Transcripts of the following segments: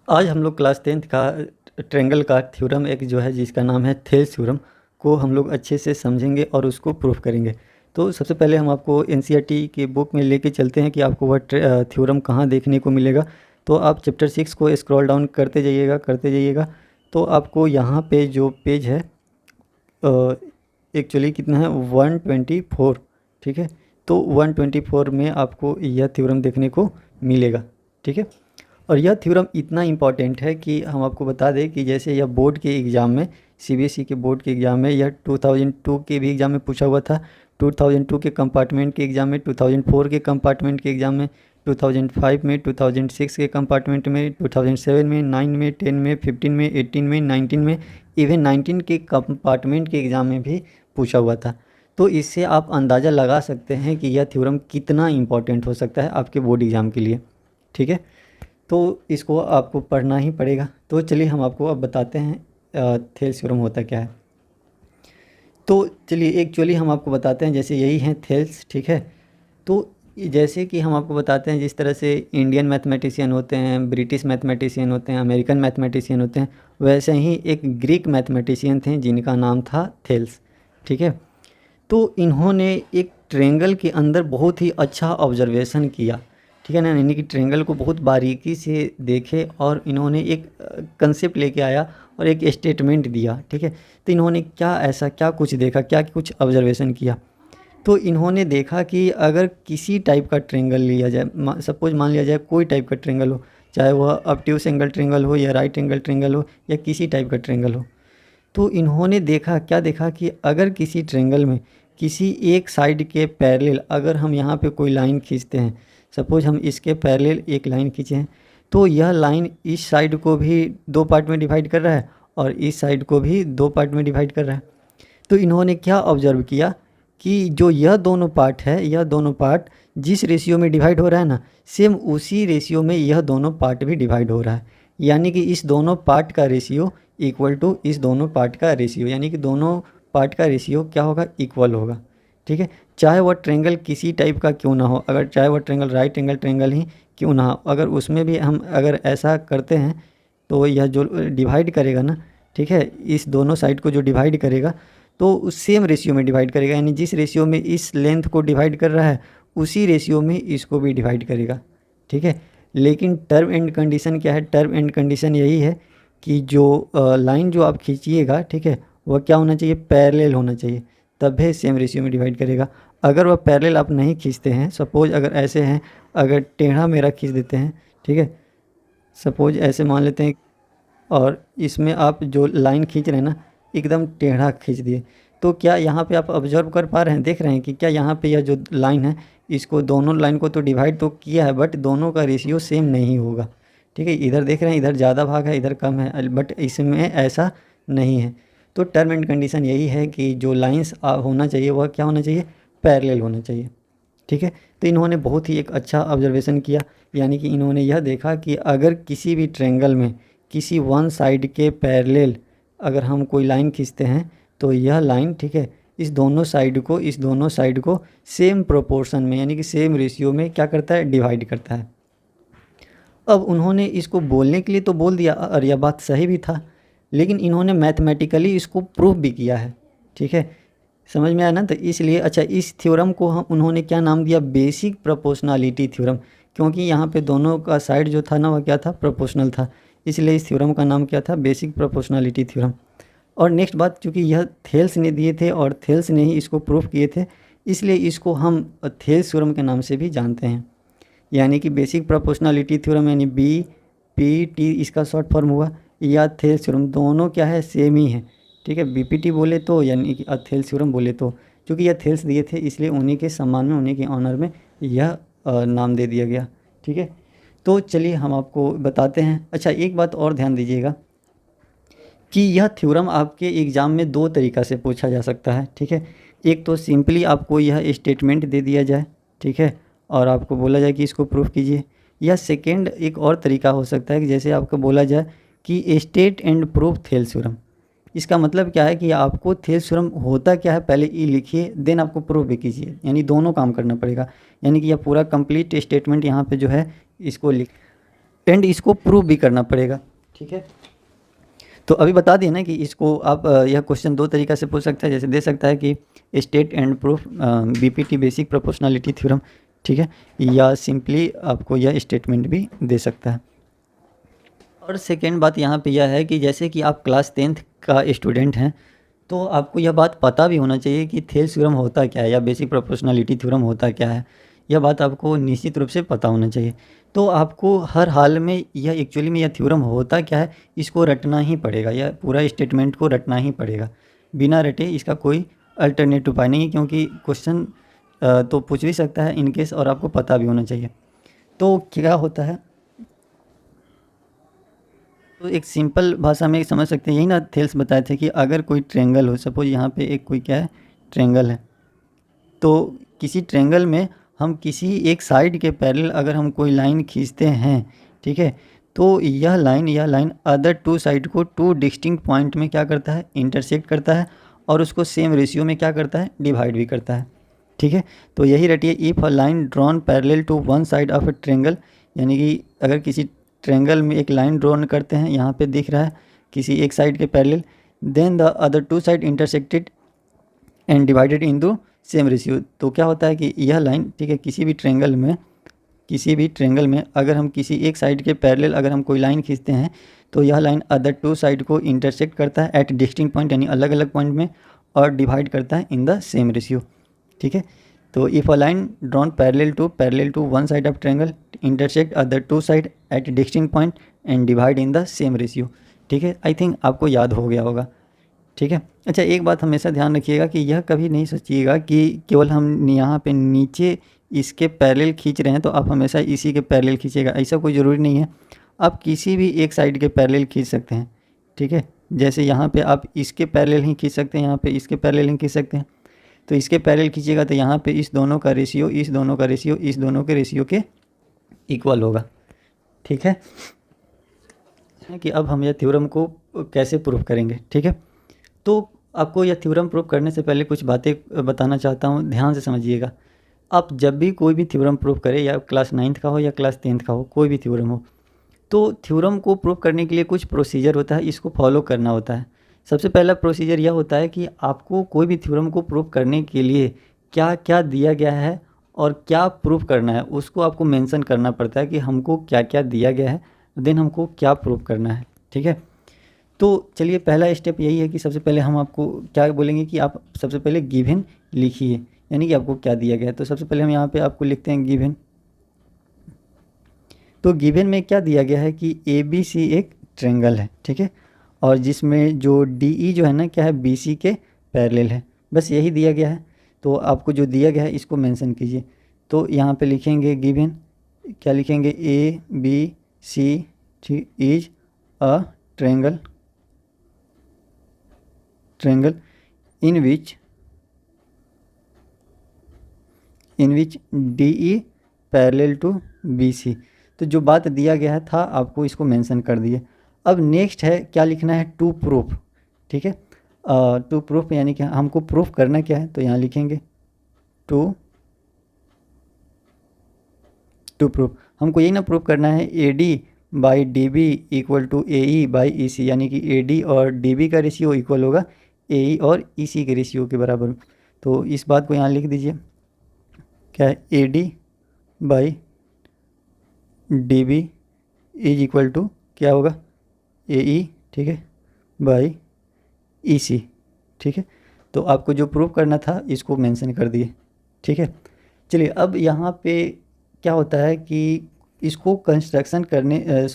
आज हम लोग क्लास 10th का ट्रायंगल का थ्योरम एक जो है जिसका नाम है थेल्स थ्योरम को हम लोग अच्छे से समझेंगे और उसको प्रूफ करेंगे। तो सबसे पहले हम आपको एनसीईआरटी की बुक में लेके चलते हैं कि आपको वह थ्योरम कहाँ देखने को मिलेगा। तो आप चैप्टर 6 को स्क्रॉल डाउन करते जाइएगा। तो आपको यहाँ पे जो पेज है एक्चुअली कितना है 124, ठीक है। तो 124 में आपको यह थ्योरम देखने को मिलेगा, ठीक है। और यह थ्योरम इतना इम्पॉर्टेंट है कि हम आपको बता दें कि जैसे यह बोर्ड के एग्ज़ाम में सीबीएसई के बोर्ड के एग्ज़ाम में यह 2002 के भी एग्ज़ाम में पूछा हुआ था, 2002 के कंपार्टमेंट के एग्ज़ाम में, 2004 के कंपार्टमेंट के एग्ज़ाम में, 2005 में, 2006 के कंपार्टमेंट में, 2007 में, 9 में, 10 में, 15 में, 18 में, 19 में, इवन 19 के कंपार्टमेंट के एग्ज़ाम में भी पूछा हुआ था। तो इससे आप अंदाज़ा लगा सकते हैं कि यह थ्योरम कितना इम्पॉर्टेंट हो सकता है आपके बोर्ड एग्ज़ाम के लिए, ठीक है। तो इसको आपको पढ़ना ही पड़ेगा। तो चलिए हम आपको अब बताते हैं थेल्स थ्योरम होता क्या है। तो चलिए एक्चुअली हम आपको बताते हैं, जैसे यही हैं थेल्स, ठीक है। तो जैसे कि हम आपको बताते हैं जिस तरह से इंडियन मैथमेटिशियन होते हैं, ब्रिटिश मैथमेटिशियन होते हैं, अमेरिकन मैथमेटिशियन होते हैं, वैसे ही एक ग्रीक मैथमेटिशियन थे जिनका नाम था थेल्स, ठीक है। तो इन्होंने एक ट्रायंगल के अंदर बहुत ही अच्छा ऑब्जर्वेशन किया, ठीक है ना, यानी कि ट्रायंगल को बहुत बारीकी से देखे और इन्होंने एक कंसेप्ट लेके आया और एक स्टेटमेंट दिया, ठीक है। तो इन्होंने क्या कुछ देखा, क्या कुछ ऑब्जर्वेशन किया। तो इन्होंने देखा कि अगर किसी टाइप का ट्रायंगल लिया जाए, सपोज मान लिया जाए कोई टाइप का ट्रायंगल हो, चाहे वह ऑब्ट्यूस एंगल ट्रायंगल हो या राइट एंगल ट्रायंगल हो या किसी टाइप का ट्रायंगल हो, तो इन्होंने देखा कि अगर किसी ट्रायंगल में किसी एक साइड के पैरेलल अगर हम यहाँ पे कोई लाइन खींचते हैं, सपोज हम इसके पैरेलल एक लाइन खींचे हैं, तो यह लाइन इस साइड को भी दो पार्ट में डिवाइड कर रहा है और इस साइड को भी दो पार्ट में डिवाइड कर रहा है। तो इन्होंने क्या ऑब्जर्व किया कि जो यह दोनों पार्ट है, यह दोनों पार्ट जिस रेशियो में डिवाइड हो रहा है ना, सेम उसी रेशियो में यह दोनों पार्ट भी डिवाइड हो रहा है। यानी कि इस दोनों पार्ट का रेशियो इक्वल टू इस दोनों पार्ट का रेशियो, यानी कि दोनों पार्ट का रेशियो क्या होगा, इक्वल होगा, ठीक है। चाहे वह ट्रायंगल किसी टाइप का क्यों ना हो, अगर चाहे वह ट्रायंगल राइट एंगल ट्रायंगल ही क्यों ना हो, अगर उसमें भी हम अगर ऐसा करते हैं तो यह जो डिवाइड करेगा ना, ठीक है, इस दोनों साइड को जो डिवाइड करेगा तो उस सेम रेशियो में डिवाइड करेगा, यानी जिस रेशियो में इस लेंथ को डिवाइड कर रहा है उसी रेशियो में इसको भी डिवाइड करेगा, ठीक है। लेकिन टर्म एंड कंडीशन क्या है, टर्म एंड कंडीशन यही है कि जो लाइन जो आप खींचिएगा, ठीक है, वह क्या होना चाहिए, पैरेलल होना चाहिए, तभी सेम रेशियो में डिवाइड करेगा। अगर वह पैरेलल आप नहीं खींचते हैं, सपोज अगर ऐसे हैं, अगर टेढ़ा मेरा खींच देते हैं, ठीक है, सपोज ऐसे मान लेते हैं और इसमें आप जो लाइन खींच रहे हैं ना एकदम टेढ़ा खींच दिए, तो क्या यहाँ पे आप ऑब्जर्व कर पा रहे हैं, देख रहे हैं कि क्या यहाँ पे यह जो लाइन है इसको दोनों लाइन को तो डिवाइड तो किया है बट दोनों का रेशियो सेम नहीं होगा, ठीक है। इधर देख रहे हैं इधर ज़्यादा भाग है इधर कम है, बट इसमें ऐसा नहीं है। तो टर्म एंड कंडीशन यही है कि जो लाइंस होना चाहिए वह क्या होना चाहिए, पैरेलल होना चाहिए, ठीक है। तो इन्होंने बहुत ही एक अच्छा ऑब्जर्वेशन किया, यानी कि इन्होंने यह देखा कि अगर किसी भी ट्रायंगल में किसी वन साइड के पैरेलल अगर हम कोई लाइन खींचते हैं तो यह लाइन, ठीक है, इस दोनों साइड को सेम प्रोपोर्शन में यानी कि सेम रेशियो में क्या करता है, डिवाइड करता है। अब उन्होंने इसको बोलने के लिए तो बोल दिया और यह बात सही भी था, लेकिन इन्होंने मैथमेटिकली इसको प्रूफ भी किया है, ठीक है। समझ में आया ना। तो इसलिए अच्छा इस थ्योरम को हम उन्होंने क्या नाम दिया, बेसिक प्रोपोर्शनलिटी थ्योरम, क्योंकि यहाँ पे दोनों का साइड जो था ना वह क्या था, प्रोपोर्शनल था, इसलिए इस थ्योरम का नाम क्या था, बेसिक प्रोपोर्शनलिटी थ्योरम। और नेक्स्ट बात, चूँकि यह थेल्स ने दिए थे और थेल्स ने ही इसको प्रूफ किए थे, इसलिए इसको हम थेल्स थ्योरम के नाम से भी जानते हैं। यानी कि बेसिक प्रोपोर्शनलिटी थ्योरम यानी BPT इसका शॉर्ट फॉर्म हुआ, या थेल्स थ्योरम, दोनों क्या है, सेम ही है, ठीक है। BPT बोले तो यानी कि थेल्स थ्योरम बोले तो, क्योंकि यह थेल्स दिए थे इसलिए उन्हीं के सम्मान में, उन्हीं के ऑनर में यह नाम दे दिया गया, ठीक है। तो चलिए हम आपको बताते हैं। अच्छा एक बात और ध्यान दीजिएगा कि यह थ्योरम आपके एग्ज़ाम में दो तरीक़ा से पूछा जा सकता है, ठीक है। एक तो सिंपली आपको यह स्टेटमेंट दे दिया जाए, ठीक है, और आपको बोला जाए कि इसको प्रूफ कीजिए, या सेकेंड एक और तरीका हो सकता है कि जैसे आपको बोला जाए कि state and proof Thales theorem. इसका मतलब क्या है कि आपको थेल्स थ्योरम होता क्या है पहले ये लिखिए, देन आपको प्रूफ भी कीजिए, यानी दोनों काम करना पड़ेगा। यानी कि यह पूरा कंप्लीट स्टेटमेंट यहाँ पे जो है इसको लिख एंड इसको प्रूव भी करना पड़ेगा, ठीक है। तो अभी बता दिए ना कि इसको आप यह क्वेश्चन दो तरीक़ा से पूछ सकता है, जैसे दे सकता है कि state and proof BPT basic proportionality theorem, ठीक है, या सिंपली आपको यह स्टेटमेंट भी दे सकता है। और सेकेंड बात यहाँ पे यह है कि जैसे कि आप क्लास 10th का स्टूडेंट हैं, तो आपको यह बात पता भी होना चाहिए कि थेल्स थ्योरम होता क्या है या बेसिक प्रोपोर्शनलिटी थ्योरम होता क्या है। यह बात आपको निश्चित रूप से पता होना चाहिए। तो आपको हर हाल में यह एक्चुअली में यह थ्योरम होता क्या है इसको रटना ही पड़ेगा, यह पूरा स्टेटमेंट को रटना ही पड़ेगा। बिना रटे इसका कोई अल्टरनेट उपाय नहीं है, क्योंकि क्वेश्चन तो पूछ भी सकता है इनकेस, और आपको पता भी होना चाहिए। तो क्या होता है, तो एक सिंपल भाषा में समझ सकते हैं, यही ना थेल्स बताए थे कि अगर कोई ट्रेंगल हो, सपोज यहाँ पे एक कोई क्या है ट्रेंगल है, तो किसी ट्रेंगल में हम किसी एक साइड के पैरेलल अगर हम कोई लाइन खींचते हैं, ठीक है, तो यह लाइन अदर टू साइड को टू डिस्टिंक्ट पॉइंट में क्या करता है, इंटरसेक्ट करता है, और उसको सेम रेशियो में क्या करता है, डिवाइड भी करता है, ठीक है। तो यही रटिए, if a line drawn parallel to one side of a triangle, यानी कि अगर किसी ट्रेंगल में एक लाइन ड्रॉन करते हैं, यहाँ पे दिख रहा है किसी एक साइड के parallel, then the other two side intersected and divided into same ratio. तो क्या होता है कि यह लाइन, ठीक है, किसी भी ट्रेंगल में अगर हम किसी एक साइड के पैरेलल अगर हम कोई लाइन खींचते हैं, तो यह लाइन अदर टू साइड को इंटरसेक्ट करता है एट डिस्टिंक्ट पॉइंट, यानी अलग अलग पॉइंट में, और डिवाइड करता है इन द सेम रेशियो, ठीक है। तो if a line drawn parallel to one side of triangle intersect other two side at distinct point and divide in the same ratio, ठीक है। आई थिंक आपको याद हो गया होगा, ठीक है। अच्छा, एक बात हमेशा ध्यान रखिएगा कि यह कभी नहीं सोचिएगा कि केवल हम यहाँ पे नीचे इसके पैरेलल खींच रहे हैं तो आप हमेशा इसी के पैरेलल खींचिएगा, ऐसा कोई ज़रूरी नहीं है। आप किसी भी एक साइड के पैरेलल खींच सकते हैं, ठीक है। जैसे यहाँ पे आप इसके पैरेलल ही खींच सकते हैं, यहाँ पे इसके पैरेलल ही खींच सकते हैं। तो इसके पैरेलल खींचिएगा तो यहाँ पे इस दोनों का रेशियो इस दोनों के रेशियो के इक्वल होगा, ठीक है। कि अब हम यह थ्योरम को कैसे प्रूव करेंगे, ठीक है। तो आपको यह थ्योरम प्रूव करने से पहले कुछ बातें बताना चाहता हूँ, ध्यान से समझिएगा। आप जब भी कोई भी थ्योरम प्रूव करें, या क्लास 9th का हो या क्लास 10th का हो, कोई भी थ्योरम हो, तो थ्योरम को प्रूव करने के लिए कुछ प्रोसीजर होता है, इसको फॉलो करना होता है। सबसे पहला प्रोसीजर यह होता है कि आपको कोई भी थ्योरम को प्रूव करने के लिए क्या क्या दिया गया है और क्या प्रूव करना है, उसको आपको मेंशन करना पड़ता है कि हमको क्या क्या दिया गया है, देन हमको क्या प्रूव करना है, ठीक है। तो चलिए, पहला स्टेप यही है कि सबसे पहले हम आपको क्या बोलेंगे कि आप सबसे पहले गिवन लिखिए, यानी कि आपको क्या दिया गया है। तो सबसे पहले हम यहाँ पे आपको लिखते हैं गिवन। तो गिवन में क्या दिया गया है कि ए बी सी एक ट्रेंगल है, ठीक है, और जिसमें जो डी ई जो है ना क्या है, बी सी के पैरेलल है, बस यही दिया गया है। तो आपको जो दिया गया है इसको मेंशन कीजिए। तो यहाँ पे लिखेंगे गिवन, क्या लिखेंगे, A B C is a triangle in which DE parallel to BC। तो जो बात दिया गया था आपको इसको मेंशन कर दिए। अब नेक्स्ट है क्या लिखना है, टू प्रूफ, ठीक है। टू प्रूफ यानी कि हमको प्रूफ करना क्या है, तो यहाँ लिखेंगे टू प्रूफ। हमको यही ना प्रूफ करना है AD by DB equal to AE by EC, यानी कि AD और DB का रेशियो इक्वल होगा AE और EC के रेशियो के बराबर। तो इस बात को यहाँ लिख दीजिए, क्या है, AD by DB is equal to क्या होगा, AE, ठीक है, बाई EC, ठीक है। तो आपको जो प्रूफ करना था इसको मेंशन कर दिए, ठीक है। चलिए, अब यहाँ पे क्या होता है कि इसको कंस्ट्रक्शन करने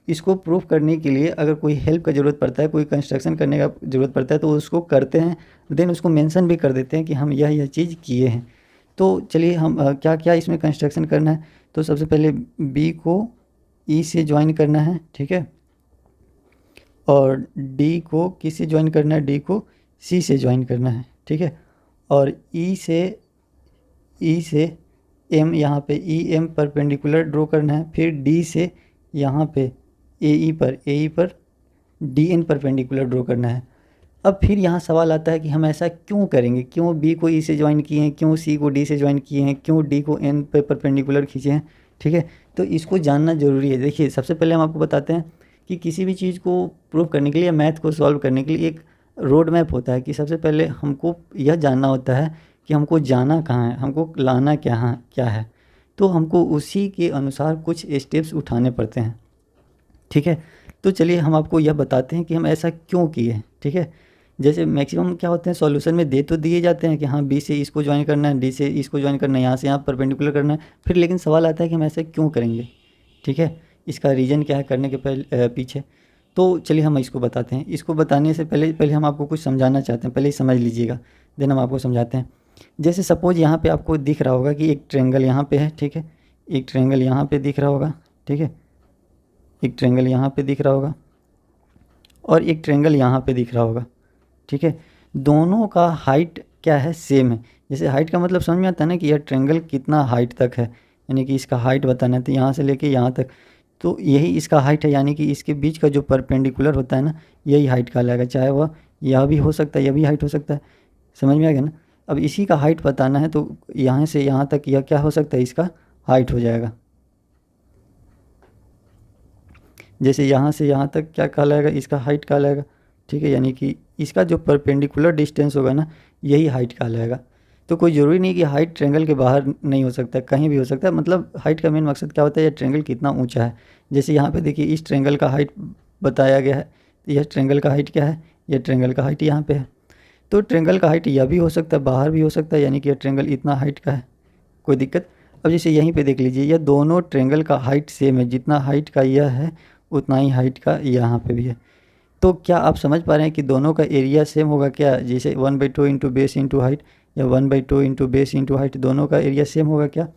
इसको प्रूफ करने के लिए अगर कोई हेल्प का ज़रूरत पड़ता है, कोई कंस्ट्रक्शन करने का ज़रूरत पड़ता है, तो उसको करते हैं, देन उसको मेंशन भी कर देते हैं कि हम यह चीज़ किए हैं। तो चलिए, हम क्या क्या इसमें कंस्ट्रक्शन करना है। तो सबसे पहले B को E से ज्वाइन करना है, ठीक है, और D को किससे ज्वाइन करना है, D को C से ज्वाइन करना है, ठीक है, और E से M यहाँ पे EM परपेंडिकुलर ड्रॉ करना है, फिर D से यहाँ पे AE पर DN परपेंडिकुलर ड्रॉ करना है। अब फिर यहाँ सवाल आता है कि हम ऐसा क्यों करेंगे, क्यों B को E से ज्वाइन किए हैं, क्यों C को D से ज्वाइन किए हैं, क्यों D को N पे परपेंडिकुलर खींचे हैं, ठीक है। तो इसको जानना ज़रूरी है। देखिए सबसे पहले हम आपको बताते हैं कि किसी भी चीज़ को प्रूव करने के लिए, मैथ को सॉल्व करने के लिए एक रोड मैप होता है कि सबसे पहले हमको यह जानना होता है कि हमको जाना कहाँ है, हमको लाना क्या है। तो हमको उसी के अनुसार कुछ स्टेप्स उठाने पड़ते हैं, ठीक है। तो चलिए हम आपको यह बताते हैं कि हम ऐसा क्यों किए हैं, ठीक है। जैसे मैक्सिमम क्या होते हैं सॉल्यूशन में दे तो दिए जाते हैं कि हाँ बी से इसको ज्वाइन करना है, डी से इसको ज्वाइन करना है, यहाँ से यहाँ परपेंडिकुलर करना है, फिर लेकिन सवाल आता है कि हम ऐसा क्यों करेंगे, ठीक है। इसका रीज़न क्या है करने के पीछे। तो चलिए हम इसको बताते हैं। इसको बताने से पहले पहले हम आपको कुछ समझाना चाहते हैं, पहले ही समझ लीजिएगा, देन हम आपको समझाते हैं। जैसे सपोज यहाँ पे आपको दिख रहा होगा कि एक ट्रायंगल यहाँ पे है, ठीक है। एक ट्रायंगल यहाँ पे दिख रहा होगा, ठीक है। एक ट्रायंगल यहाँ पे दिख रहा होगा और एक ट्रायंगल यहाँ पे दिख रहा होगा, ठीक है। दोनों का हाइट क्या है, सेम है। जैसे हाइट का मतलब समझ में आता है ना कि यह ट्रायंगल कितना हाइट तक है, यानी कि इसका हाइट बताना है तो यहाँ से लेके यहाँ तक, तो यही इसका हाइट है। यानी कि इसके बीच का जो परपेंडिकुलर होता है ना, यही हाइट कहलाएगा। चाहे वह यह भी हो सकता है, यह भी हाइट हो सकता है, समझ में आ गया ना। अब इसी का हाइट बताना है तो यहाँ से यहाँ तक यह क्या हो सकता है, इसका हाइट हो जाएगा। जैसे यहाँ से यहाँ तक क्या कहलाएगा, इसका हाइट कहलाएगा, ठीक है। यानी कि इसका जो परपेंडिकुलर डिस्टेंस होगा ना, यही हाइट कहलाएगा। तो कोई ज़रूरी नहीं कि हाइट ट्रायंगल के बाहर नहीं हो सकता, कहीं भी हो सकता है। मतलब हाइट का मेन मकसद क्या होता है, यह ट्रायंगल कितना ऊंचा है। जैसे यहाँ पे देखिए इस ट्रायंगल का हाइट बताया गया है, तो यह ट्रायंगल का हाइट क्या है, यह ट्रायंगल का हाइट यहाँ पे है। तो ट्रायंगल का हाइट यह भी हो सकता है, बाहर भी हो सकता है, यानी कि यह ट्रायंगल इतना हाइट का है, कोई दिक्कत। अब जैसे यहीं पे देख लीजिए, यह दोनों ट्रायंगल का हाइट सेम है, जितना हाइट का यह है उतना ही हाइट का यहाँ पे भी है। तो क्या आप समझ पा रहे हैं कि दोनों का एरिया सेम होगा क्या। जैसे 1/2 इंटू बेस इंटू हाइट या 1/2 इंटू बेस इंटू हाइट, दोनों का एरिया सेम होगा क्या।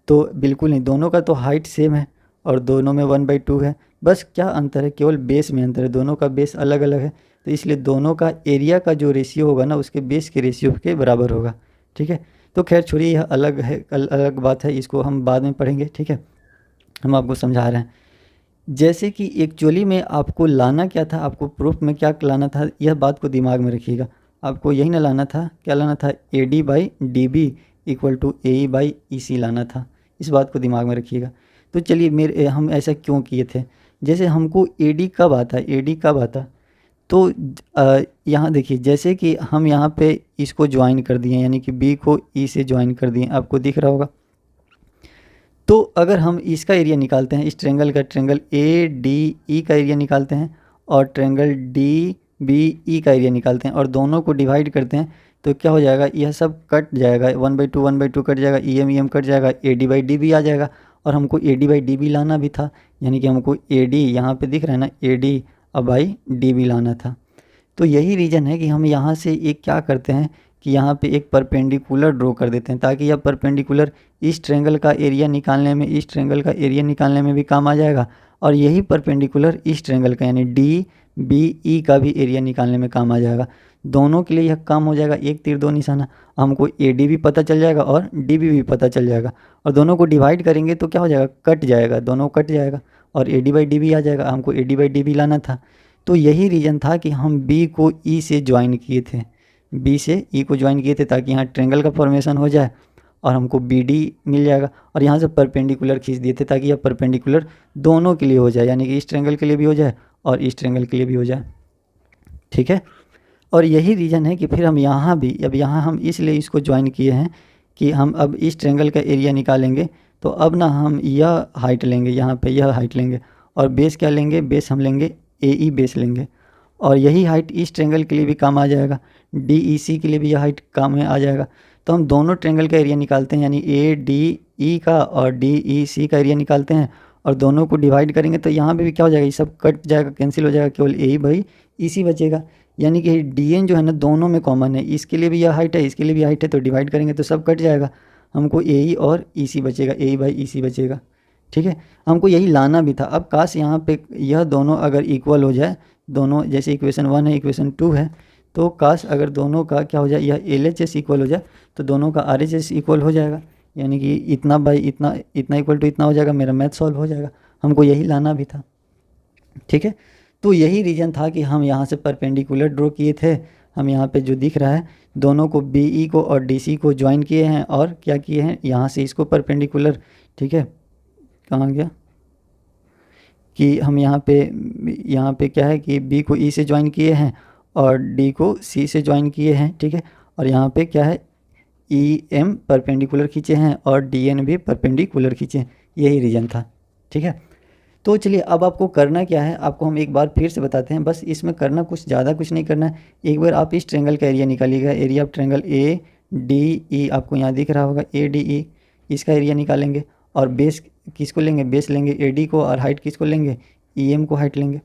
तो बिल्कुल नहीं, दोनों का तो हाइट सेम है और दोनों में 1/2 है। बस क्या अंतर है, केवल बेस में अंतर है, दोनों का बेस अलग अलग है। तो इसलिए दोनों का एरिया का जो रेशियो होगा ना, उसके बेस के रेशियो के बराबर होगा, ठीक है। तो खैर छोड़िए, यह अलग है, अलग बात है, इसको हम बाद में पढ़ेंगे, ठीक है। हम आपको समझा रहे हैं जैसे कि एक्चुअली में आपको लाना क्या था, आपको प्रूफ में क्या लाना था, यह बात को दिमाग में रखिएगा। आपको यही ना लाना था, क्या लाना था, AD/DB equal to AE by EC लाना था। इस बात को दिमाग में रखिएगा। तो चलिए हम ऐसा क्यों किए थे। जैसे हमको AD कब आता, AD कब आता, तो यहाँ देखिए जैसे कि हम यहाँ पे इसको ज्वाइन कर दिए, यानी कि B को E से ज्वाइन कर दिए, आपको दिख रहा होगा। तो अगर हम इसका एरिया निकालते हैं, इस ट्रायंगल का, ट्रायंगल ADE का एरिया निकालते हैं और ट्रायंगल DBE का एरिया निकालते हैं और दोनों को डिवाइड करते हैं, तो क्या हो जाएगा, यह सब कट जाएगा, 1/2 कट जाएगा, EM कट जाएगा, AD/DB आ जाएगा। और हमको AD/DB लाना भी था, यानी कि हमको AD यहाँ पे दिख रहा है ना, AD/DB लाना था। तो यही रीज़न है कि हम यहाँ से एक क्या करते हैं कि यहाँ पे एक परपेंडिकुलर ड्रॉ कर देते हैं, ताकि यह परपेंडिकुलर इस ट्रायंगल का एरिया निकालने में, इस ट्रायंगल का एरिया निकालने में भी काम आ जाएगा और यही परपेंडिकुलर इस ट्रायंगल का यानी DBE का भी एरिया निकालने में काम आ जाएगा। दोनों के लिए यह काम हो जाएगा, एक तीर दो निशाना। हमको AD भी पता चल जाएगा और DB भी पता चल जाएगा और दोनों को डिवाइड करेंगे तो क्या हो जाएगा, कट जाएगा, दोनों कट जाएगा और AD/DB आ जाएगा। हमको AD/DB लाना था। तो यही रीज़न था कि हम B को E से ज्वाइन किए थे, B से E को ज्वाइन किए थे ताकि यहाँ ट्रायंगल का फॉर्मेशन हो जाए और हमको BD मिल जाएगा। और यहाँ से परपेंडिकुलर खींच दिए थे ताकि यह परपेंडिकुलर दोनों के लिए हो जाए, यानी कि इस ट्रायंगल के लिए भी हो जाए और इस ट्रायंगल के लिए भी हो जाए, ठीक है। और यही रीज़न है कि फिर हम यहाँ भी, अब यहाँ हम इसलिए इसको ज्वाइन किए हैं कि हम अब इस ट्रायंगल का एरिया निकालेंगे, तो अब ना हम यह हाइट लेंगे, यहाँ पे यह हाइट लेंगे और बेस क्या लेंगे, बेस हम लेंगे AE बेस लेंगे और यही हाइट इस ट्रायंगल के लिए भी काम आ जाएगा, DEC के लिए भी यह हाइट काम में आ जाएगा। तो हम दोनों ट्रायंगल का एरिया निकालते हैं, यानी ADE का और DEC का एरिया निकालते हैं और दोनों को डिवाइड करेंगे तो यहाँ पे भी क्या हो जाएगा, ये सब कट जाएगा, कैंसिल हो जाएगा, केवल AE/EC बचेगा। यानी कि DN जो है ना, दोनों में कॉमन है, इसके लिए भी यह हाइट है, इसके लिए भी हाइट है, तो डिवाइड करेंगे तो सब कट जाएगा, हमको AE और EC बचेगा, AE/EC बचेगा, ठीक है। हमको यही लाना भी था। अब काश यहाँ पे यह दोनों अगर इक्वल हो जाए, दोनों जैसे इक्वेशन 1 है, इक्वेशन 2 है, तो काश अगर दोनों का क्या हो जाए, यह LHS इक्वल हो जाए तो दोनों का RHS इक्वल हो जाएगा, यानी कि इतना बाई इतना, इतना इक्वल टू इतना हो जाएगा, मेरा मैथ सॉल्व हो जाएगा। हमको यही लाना भी था, ठीक है। तो यही रीज़न था कि हम यहाँ से परपेंडिकुलर ड्रॉ किए थे। हम यहाँ पे जो दिख रहा है, दोनों को BE को और DC को ज्वाइन किए हैं और क्या किए हैं, यहाँ से इसको परपेंडिकुलर, ठीक है। कहाँ गया कि हम यहाँ पे क्या है कि बी को ई से ज्वाइन किए हैं और डी को सी से ज्वाइन किए हैं, ठीक है। और यहाँ पे क्या है, ई एम परपेंडिकुलर खींचे हैं और डी एन भी परपेंडिकुलर खींचे हैं, यही रीजन था, ठीक है। तो चलिए अब आपको करना क्या है, आपको हम एक बार फिर से बताते हैं। बस इसमें करना कुछ ज़्यादा कुछ नहीं करना है। एक बार आप इस ट्रेंगल का एरिया निकालिएगा, area of triangle A D E, आपको यहाँ दिख रहा होगा ए डी ई, इसका एरिया निकालेंगे। और बेस किसको लेंगे, बेस लेंगे ए डी को, और हाइट किसको लेंगे, ई एम को हाइट लेंगे,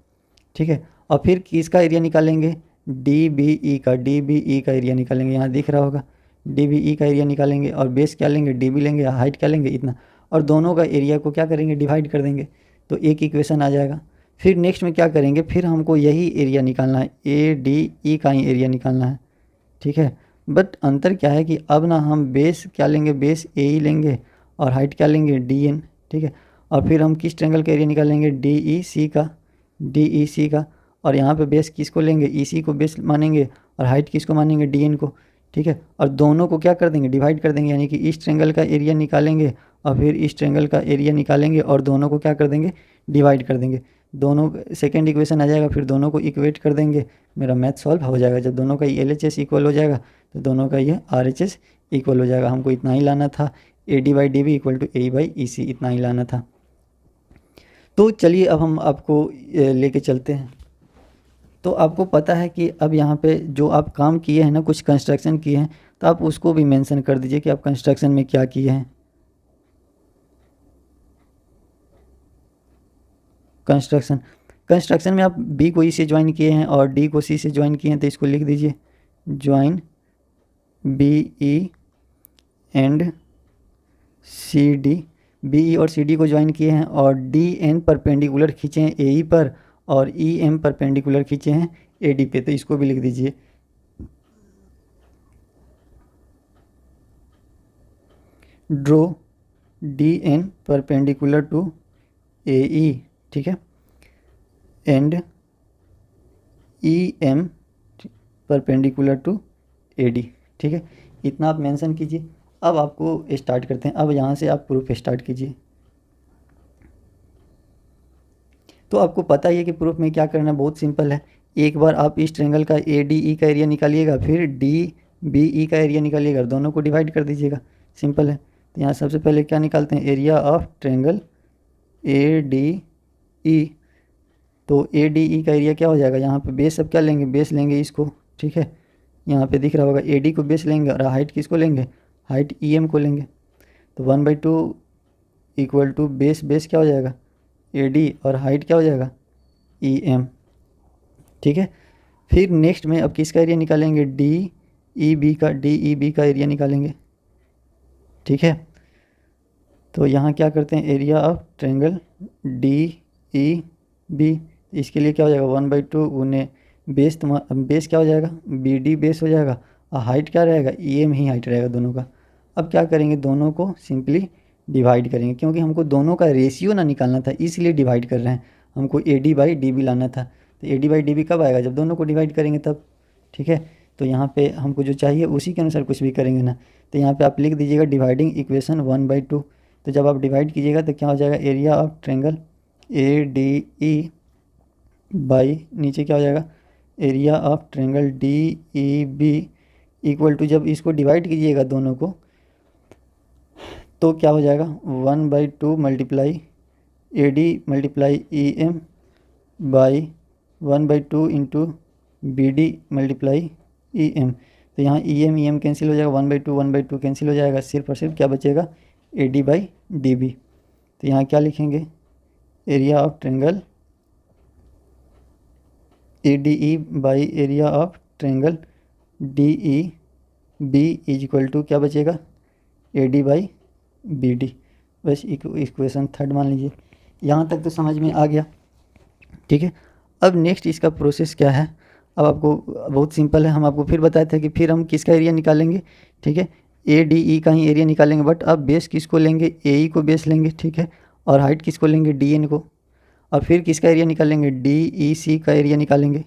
ठीक है। और फिर किसका एरिया निकालेंगे, डी बी ई का, डी बी ई का एरिया निकालेंगे, यहाँ दिख रहा होगा डी बी ई का एरिया निकालेंगे। और बेस क्या लेंगे, डी बी लेंगे, हाइट क्या लेंगे, इतना। और दोनों का एरिया को क्या करेंगे, डिवाइड कर देंगे, तो एक इक्वेशन आ जाएगा। फिर नेक्स्ट में क्या करेंगे, फिर हमको यही एरिया निकालना है, ए डी ई का ही एरिया निकालना है, ठीक है। बट अंतर क्या है कि अब ना हम बेस क्या लेंगे, बेस ए ही लेंगे और हाइट क्या लेंगे, डी एन, ठीक है। और फिर हम किस ट्रेंगल का एरिया निकालेंगे, डी ई सी का, डी ई सी का। और यहाँ पे बेस किसको लेंगे, ई सी को बेस मानेंगे और हाइट किसको मानेंगे, डी एन को, ठीक है। और दोनों को क्या कर देंगे, डिवाइड कर देंगे, यानी कि इस ट्रेंगल का एरिया निकालेंगे और फिर इस ट्रेंगल का एरिया निकालेंगे और दोनों को क्या कर देंगे, डिवाइड कर देंगे। दोनों सेकेंड इक्वेशन आ जाएगा, फिर दोनों को इक्वेट कर देंगे, मेरा मैथ सॉल्व हो जाएगा। जब दोनों का एल एच एस इक्वल हो जाएगा तो दोनों का ये आर एच एस इक्वल हो जाएगा। हमको इतना ही लाना था, A D by D B equal to A by E C, इतना ही लाना था। तो चलिए अब हम आपको लेके चलते हैं। तो आपको पता है कि अब यहाँ पे जो आप काम किए हैं ना, कुछ कंस्ट्रक्शन किए हैं, तो आप उसको भी मेंशन कर दीजिए कि आप कंस्ट्रक्शन में क्या किए हैं। कंस्ट्रक्शन में आप बी को ई से ज्वाइन किए हैं और डी को सी से ज्वाइन किए हैं, तो इसको लिख दीजिए, join B E and C D. B E और सी डी को ज्वाइन किए हैं और डी एन परपेंडिकुलर खींचे हैं ए ई पर और ई एम परपेंडिकुलर खींचे हैं ए डी पे, तो इसको भी लिख दीजिए। Draw D N perpendicular to A E, ठीक है, and E M perpendicular to A D, ठीक है। इतना आप मेंशन कीजिए। अब आपको स्टार्ट करते हैं। अब यहाँ से आप प्रूफ स्टार्ट कीजिए। तो आपको पता ही है कि प्रूफ में क्या करना है, बहुत सिंपल है। एक बार आप इस ट्रेंगल का ए डी ई का एरिया निकालिएगा, फिर डी बी ई का एरिया निकालिएगा, दोनों को डिवाइड कर दीजिएगा, सिंपल है। तो यहाँ सबसे पहले क्या निकालते हैं, area of triangle A D ई। तो ए डी ई का एरिया क्या हो जाएगा, यहाँ पे बेस अब क्या लेंगे, बेस लेंगे इसको, ठीक है। यहाँ पे दिख रहा होगा ए डी को बेस लेंगे और हाइट किसको लेंगे, हाइट ई एम को लेंगे। तो 1/2 इक्वल टू बेस, बेस क्या हो जाएगा ए डी और हाइट क्या हो जाएगा ई एम, ठीक है। फिर नेक्स्ट में अब किसका एरिया निकालेंगे, डी ई बी का, डी ई बी का एरिया निकालेंगे, ठीक है। तो यहाँ क्या करते हैं, area of triangle D E B, इसके लिए क्या हो जाएगा 1/2 उन्हें बेस, बेस क्या हो जाएगा बी डी बेस हो जाएगा और हाइट क्या रहेगा ई एम ही हाइट रहेगा दोनों का। अब क्या करेंगे, दोनों को सिंपली डिवाइड करेंगे, क्योंकि हमको दोनों का रेशियो ना निकालना था, इसलिए डिवाइड कर रहे हैं। हमको A D by D B लाना था, तो A D by D B कब आएगा, जब दोनों को डिवाइड करेंगे तब, ठीक है। तो यहाँ पे हमको जो चाहिए उसी के अनुसार कुछ भी करेंगे ना। तो यहाँ पे आप लिख दीजिएगा डिवाइडिंग इक्वेशन 1/2। तो जब आप डिवाइड कीजिएगा तो क्या हो जाएगा, area of triangle A D E by नीचे क्या हो जाएगा, area of triangle D E B equal to, जब इसको डिवाइड कीजिएगा दोनों को तो क्या हो जाएगा 1/2 multiply A D multiply E M by 1/2 into B D multiply E M. तो यहाँ ई एम कैंसिल हो जाएगा, 1/2 कैंसिल हो जाएगा, सिर्फ और सिर्फ क्या बचेगा A D by D B. तो यहाँ क्या लिखेंगे, area of triangle A D E by area of triangle D E B is equal to क्या बचेगा A D by B D. बस इक्वेशन थर्ड मान लीजिए। यहाँ तक तो समझ में आ गया, ठीक है। अब नेक्स्ट इसका प्रोसेस क्या है, अब आपको बहुत सिंपल है। हम आपको फिर बताए थे कि फिर हम किसका एरिया निकालेंगे, ठीक है, ए डी ई का ही एरिया निकालेंगे। बट अब बेस किसको लेंगे, ए ई को बेस लेंगे, ठीक है, और हाइट किसको लेंगे, डी एन को। और फिर किसका एरिया निकालेंगे, डी ई सी का एरिया निकालेंगे,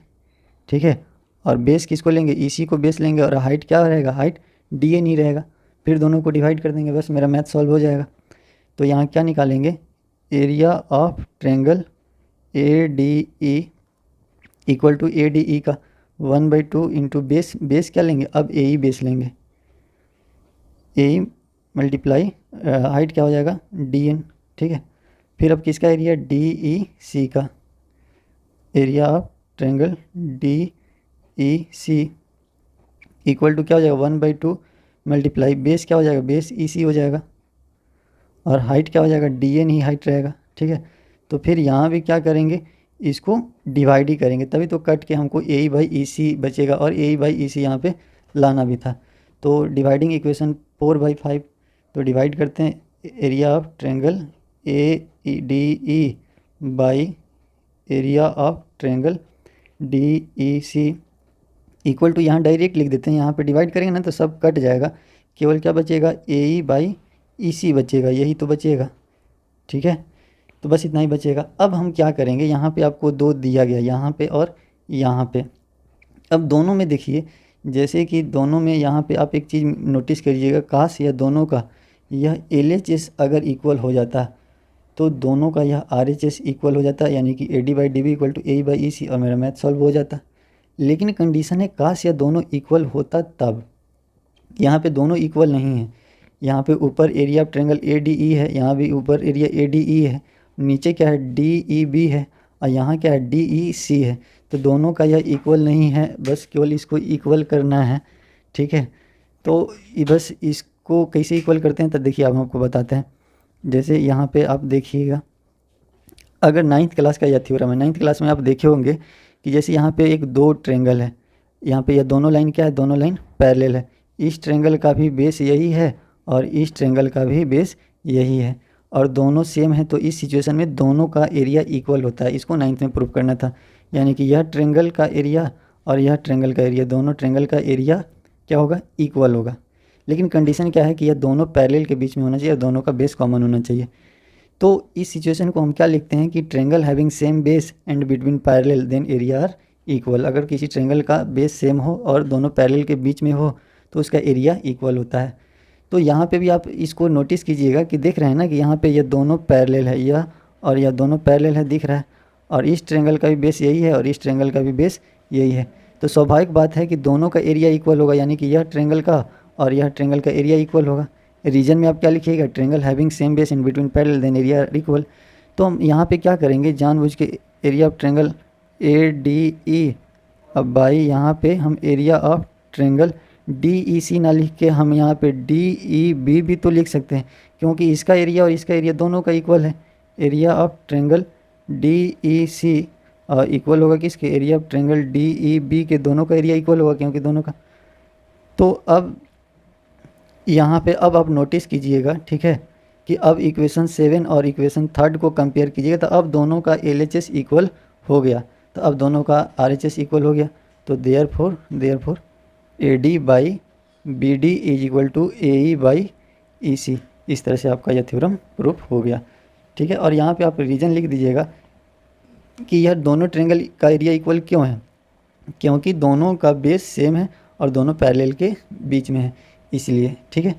ठीक है। और बेस किसको लेंगे, ई सी को बेस लेंगे और हाइट क्या रहेगा, हाइट डी एन ही रहेगा। फिर दोनों को डिवाइड कर देंगे, बस मेरा मैथ सॉल्व हो जाएगा। तो यहाँ क्या निकालेंगे, area of triangle A D E equal to A D E का 1/2 इंटू बेस क्या लेंगे, अब ए ई बेस लेंगे, ए ई मल्टीप्लाई हाइट क्या हो जाएगा डी एन, ठीक है। फिर अब किसका एरिया, डी ई सी का, area of triangle D E C equal to क्या हो जाएगा 1/2 मल्टीप्लाई बेस क्या हो जाएगा, बेस ई सी हो जाएगा, और हाइट क्या हो जाएगा डी एन ही हाइट रहेगा, ठीक है। तो फिर यहाँ भी क्या करेंगे, इसको डिवाइड ही करेंगे, तभी तो कट के हमको ए ई बाई ई सी बचेगा, और ए ई बाई ई सी यहाँ पे लाना भी था। तो डिवाइडिंग इक्वेशन 4/5, तो डिवाइड करते हैं area of triangle A D E by area of triangle D E C equal to, यहाँ डायरेक्ट लिख देते हैं, यहाँ पे डिवाइड करेंगे ना तो सब कट जाएगा, केवल क्या बचेगा ए ई बाई ई सी बचेगा, यही तो बचेगा, ठीक है। तो बस इतना ही बचेगा। अब हम क्या करेंगे, यहाँ पे आपको 2 दिया गया, यहाँ पे और यहाँ पे। अब दोनों में देखिए, जैसे कि दोनों में यहाँ पे आप एक चीज़ नोटिस करिएगा, काश यह दोनों का यह LHS अगर इक्वल हो जाता तो दोनों का यह RHS इक्वल हो जाता, यानी कि AD by DB equal to AE by EC, और मेरा मैथ सॉल्व हो जाता। लेकिन कंडीशन है काश यह दोनों इक्वल होता तब। यहाँ पे दोनों इक्वल नहीं है, यहाँ पे ऊपर एरिया ऑफ ट्रेंगल ADE है, यहाँ भी ऊपर एरिया ADE है, नीचे क्या है DEB है, और यहाँ क्या है DEC है। तो दोनों का यह इक्वल नहीं है, बस केवल इसको इक्वल करना है, ठीक है। तो बस इसको कैसे इक्वल करते हैं तो देखिए अब हम आपको बताते हैं। जैसे यहाँ पे आप देखिएगा, अगर 9th क्लास का यह थ्योरम है, 9th क्लास में आप देखे होंगे कि जैसे यहाँ पे एक 2 ट्रेंगल है, यहाँ पे यह दोनों लाइन क्या है, दोनों लाइन पैरेलल है, इस ट्रेंगल का भी बेस यही है और इस ट्रेंगल का भी बेस यही है, और दोनों सेम है, तो इस सिचुएशन में दोनों का एरिया इक्वल होता है। इसको 9th में प्रूव करना था, यानी कि यह ट्रेंगल का एरिया और यह ट्रेंगल का एरिया, दोनों ट्रेंगल का एरिया क्या होगा, इक्वल होगा। लेकिन कंडीशन क्या है कि यह दोनों पैरेलल के बीच में होना चाहिए और दोनों का बेस कॉमन होना चाहिए। तो इस सिचुएशन को हम क्या लिखते हैं कि triangle having same base and between parallel then area are equal. अगर किसी ट्रेंगल का बेस सेम हो और दोनों पैरेलल के बीच में हो तो उसका एरिया इक्वल होता है। तो यहाँ पे भी आप इसको नोटिस कीजिएगा कि देख रहे हैं ना कि यहाँ पे ये दोनों पैरेलल है, यह और यह दोनों पैरेलल है, दिख रहा है, और इस ट्रेंगल का भी बेस यही है और इस ट्रेंगल का भी बेस यही है। तो स्वाभाविक बात है कि दोनों का एरिया इक्वल होगा, यानी कि यह ट्रेंगल का और यह ट्रेंगल का एरिया इक्वल होगा। रीजन में आप क्या लिखिएगा, triangle having same base in between parallel then area equal. तो हम यहाँ पे क्या करेंगे, जानबूझ के एरिया ऑफ ट्रेंगल ADE अब बाई यहाँ पे हम एरिया ऑफ ट्रेंगल DEC ना लिख के हम यहाँ पे DEB भी तो लिख सकते हैं, क्योंकि इसका एरिया और इसका एरिया दोनों का इक्वल है। Area of triangle DEC equal होगा किसके, एरिया ऑफ ट्रेंगल DEB के, दोनों का एरिया इक्वल होगा क्योंकि दोनों का। तो अब यहाँ पे अब आप नोटिस कीजिएगा, ठीक है, कि अब इक्वेशन 7 और इक्वेशन 3 को कंपेयर कीजिएगा, तो अब दोनों का LHS इक्वल हो गया, तो अब दोनों का RHS इक्वल हो गया। तो therefore AD by BD is equal to AE by EC। इस तरह से आपका यह थ्योरम प्रूफ हो गया, ठीक है। और यहाँ पे आप रीजन लिख दीजिएगा कि यह दोनों ट्रेंगल का एरिया इक्वल क्यों है, क्योंकि दोनों का बेस सेम है और दोनों पैरेलल के बीच में है, इसलिए, ठीक है।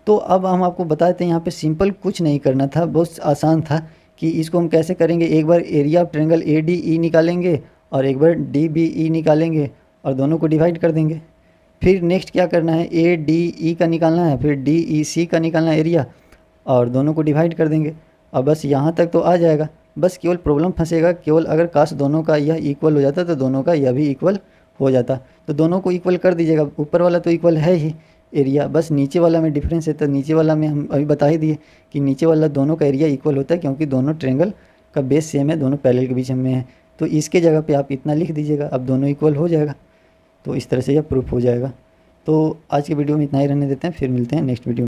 तो अब हम आपको बताते हैं, यहाँ पे सिंपल कुछ नहीं करना था, बहुत आसान था कि इसको हम कैसे करेंगे। एक बार एरिया ऑफ ट्रेंगल ADE निकालेंगे और एक बार DBE निकालेंगे और दोनों को डिवाइड कर देंगे। फिर नेक्स्ट क्या करना है, ADE का निकालना है, फिर DEC का निकालना है एरिया, और दोनों को डिवाइड कर देंगे। अब बस यहाँ तक तो आ जाएगा, बस केवल प्रॉब्लम फंसेगा केवल अगर काश दोनों का यह इक्वल हो जाता तो दोनों का यह भी इक्वल हो जाता। तो दोनों को इक्वल कर दीजिएगा, ऊपर वाला तो इक्वल है ही एरिया, बस नीचे वाला में डिफरेंस है। तो नीचे वाला में हम अभी बता ही दिए कि नीचे वाला दोनों का एरिया इक्वल होता है, क्योंकि दोनों ट्रेंगल का बेस सेम है, दोनों पैरेलल के बीच में है। तो इसके जगह पे आप इतना लिख दीजिएगा, अब दोनों इक्वल हो जाएगा। तो इस तरह से यह प्रूफ हो जाएगा। तो आज के वीडियो में इतना ही रहने देते हैं, फिर मिलते हैं नेक्स्ट वीडियो में।